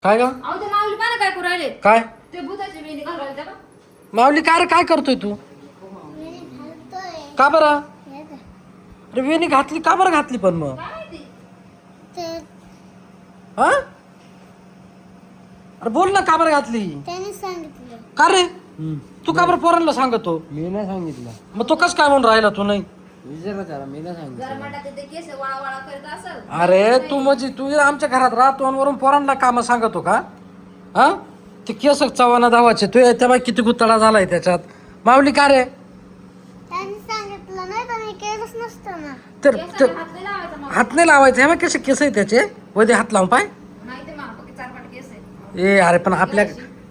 काय ग अहो ते माऊली पाना काय करू राहिले काय ते भूताची वेणी घालून राहिले का माऊली काय रे काय करतोय तू का बरं अरे वेणी घातली का बरं घातली पण मग काय माहिती हा अरे बोल ना का बरं घातली त्याने सांगितलं. का रे तू का बरं पोरांना सांगतो मी नाही सांगितलं. मग तो कस काय म्हणून राहिला तू नाही विचारा त्याला, मी नाही सांगितलं. जरा म्हणतात ते केस वाळा वाळा करत असेल अरे तू म्हणजे तू आमच्या घरात राहतो आणि वरून पोरांना काम सांगतो का हा ते केस चव्हाणा धावाचे तू तेव्हा किती गुत्तडा झालाय त्याच्यात माऊली का रे त्याने सांगितलं नाही तर मी केलंच नसतं ना. तर केसाला हात नाही लावायचा मग हात नाही लावायचे हे बघ कसे केस आहे त्याचे वध्ये हात लावून पाय माहिती मला फक्त 4-5 केस आहे ए अरे पण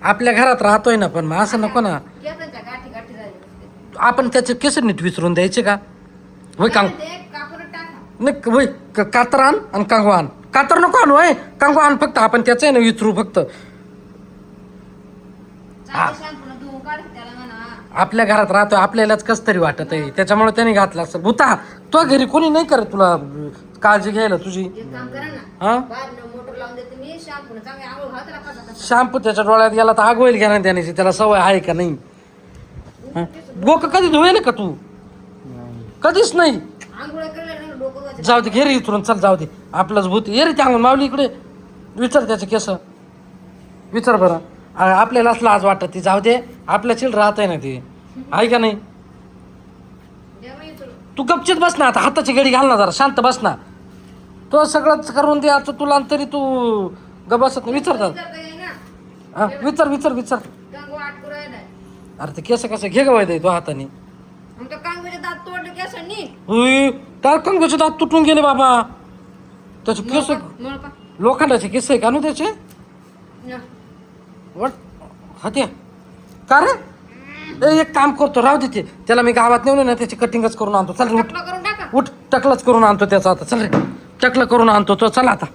आपल्या घरात राहतोय ना पण मग असं नको ना केसांच्या गाठी गाठी झाली आपण त्याचे केस नीट विचारून द्यायचे का होय कांग ते कापूर टाका नाही होय कातर आण आणि कांगो आण कातर नको आणू होय कांगो आण फक्त आपण त्याचं आहे ना विचारू फक्त चांगलं शॅम्पूनं धुवून काढ त्याला म्हणा आपल्या घरात राहतोय आपल्यालाच कस तरी वाटत आहे त्याच्यामुळे त्याने घातला असेल भूता तो घरी कोणी नाही करत तुला काळजी घ्यायला तुझी एक काम करा ना हा बाहेर मोटर लावून देते मी शॅम्पूनं चांगली आंघोळ घाल त्याला का शॅम्पू त्याच्या डोळ्यात गेला तर आग होईल घ्या त्याने त्याला सवय आहे का नाही डोकं कधी धुवेल का तू कधीच नाही आंघोळ केलं ना डोकं धुवायचं. जाऊ दे घे रे इथून चल जाऊ दे आपलंच भूत ये रे त्या माऊली इकडे विचार त्याचे केस विचार बरं आपल्यालाच लाज वाटत ती जाऊ दे आपल्या चिल राहत आहे ना ती आहे का नाही द्या मग इथून. तू गपचित बस ना आता हाताची घडी घाल ना जरा शांत बस ना तो सगळंच करून दे आता तुला आणि तरी तू गबसत विचारतात विचार काही आहे ना हा विचार विचार विचार कांगो आटकू राहिलाय अरे ते केस कसं घे गवाय तो हाताने मग तो कांगोचे दात तोडले केसांनी हुई त्या कंगोचे दात तुटून गेले बाबा त्याचे केस मग का लोखंडाचे केस आहे का ना त्याचे न. वट हात्या का रे ए, एक काम करतो राहू देते त्याला मी गावात नेऊन ना त्याची कटिंगच करून आणतो चल रे उठ टकला करून टाका उठ टकलच करून आणतो त्याचा आता चल रे टकलं करून आणतो तो चल आता